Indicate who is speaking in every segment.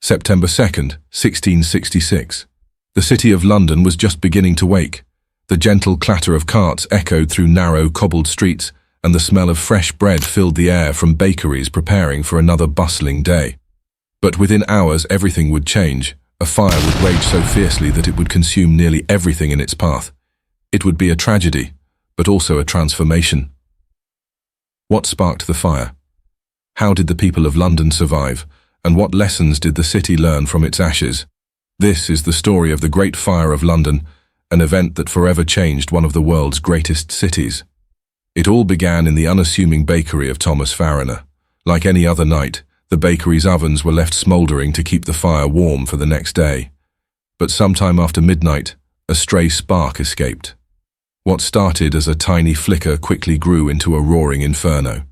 Speaker 1: September 2nd, 1666. The city of London was just beginning to wake. The gentle clatter of carts echoed through narrow, cobbled streets, and the smell of fresh bread filled the air from bakeries preparing for another bustling day. But within hours, everything would change. A fire would rage so fiercely that it would consume nearly everything in its path. It would be a tragedy, but also a transformation. What sparked the fire? How did the people of London survive? And what lessons did the city learn from its ashes? This is the story of the Great Fire of London, an event that forever changed one of the world's greatest cities. It all began in the unassuming bakery of Thomas Fariner. Like any other night, the bakery's ovens were left smouldering to keep the fire warm for the next day. But sometime after midnight, a stray spark escaped. What started as a tiny flicker quickly grew into a roaring inferno.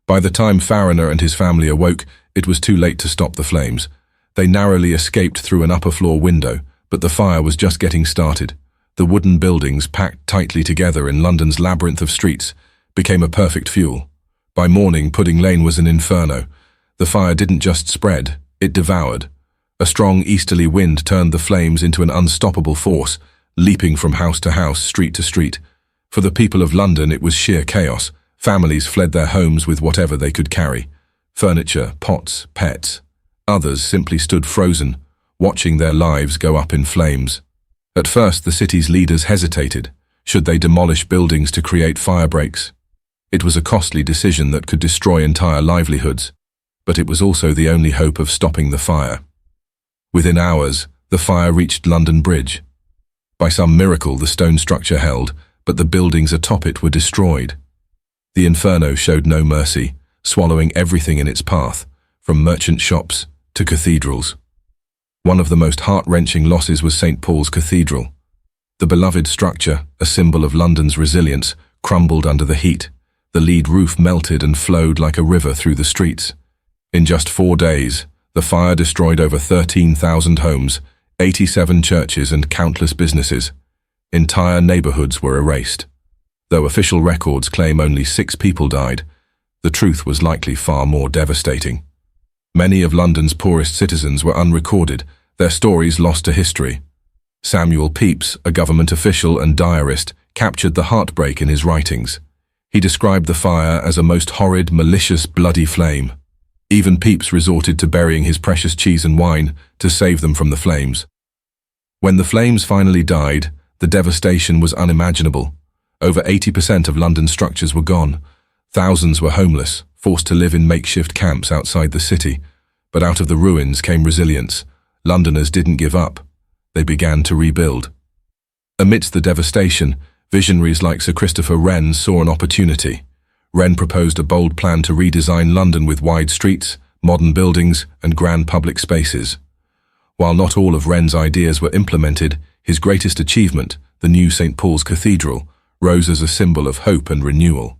Speaker 1: By the time Fariner and his family awoke, it was too late to stop the flames. They narrowly escaped through an upper-floor window, but the fire was just getting started. The wooden buildings, packed tightly together in London's labyrinth of streets, became a perfect fuel. By morning, Pudding Lane was an inferno. The fire didn't just spread, it devoured. A strong easterly wind turned the flames into an unstoppable force, leaping from house to house, street to street. For the people of London, it was sheer chaos. Families fled their homes with whatever they could carry. Furniture, pots, pets. Others simply stood frozen, watching their lives go up in flames. At first, the city's leaders hesitated. Should they demolish buildings to create fire breaks? It was a costly decision that could destroy entire livelihoods, but it was also the only hope of stopping the fire. Within hours, the fire reached London Bridge. By some miracle, the stone structure held, but the buildings atop it were destroyed. The inferno showed no mercy, swallowing everything in its path, from merchant shops to cathedrals. One of the most heart-wrenching losses was St. Paul's Cathedral. The beloved structure, a symbol of London's resilience, crumbled under the heat. The lead roof melted and flowed like a river through the streets. In just 4 days, the fire destroyed over 13,000 homes, 87 churches and countless businesses. Entire neighborhoods were erased. Though official records claim only 6 people died, the truth was likely far more devastating. Many of London's poorest citizens were unrecorded, their stories lost to history. Samuel Pepys, a government official and diarist, captured the heartbreak in his writings. He described the fire as a most horrid, malicious, bloody flame. Even Pepys resorted to burying his precious cheese and wine to save them from the flames. When the flames finally died, the devastation was unimaginable. Over 80% of London's structures were gone. Thousands were homeless, forced to live in makeshift camps outside the city. But out of the ruins came resilience. Londoners didn't give up. They began to rebuild. Amidst the devastation, visionaries like Sir Christopher Wren saw an opportunity. Wren proposed a bold plan to redesign London with wide streets, modern buildings, and grand public spaces. While not all of Wren's ideas were implemented, his greatest achievement, the new St. Paul's Cathedral, rose as a symbol of hope and renewal.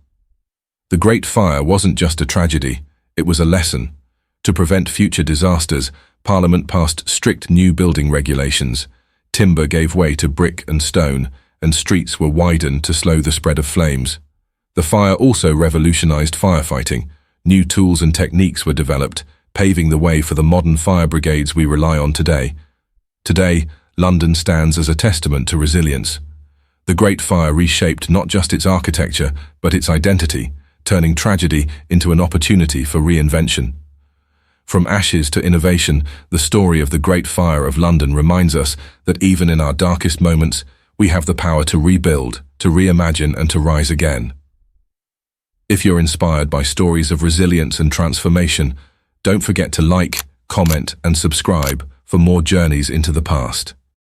Speaker 1: The Great Fire wasn't just a tragedy, it was a lesson. To prevent future disasters, Parliament passed strict new building regulations. Timber gave way to brick and stone, and streets were widened to slow the spread of flames. The fire also revolutionized firefighting. New tools and techniques were developed, paving the way for the modern fire brigades we rely on today. Today, London stands as a testament to resilience. The Great Fire reshaped not just its architecture, but its identity, turning tragedy into an opportunity for reinvention. From ashes to innovation, the story of the Great Fire of London reminds us that even in our darkest moments, we have the power to rebuild, to reimagine, and to rise again. If you're inspired by stories of resilience and transformation, don't forget to like, comment, and subscribe for more journeys into the past.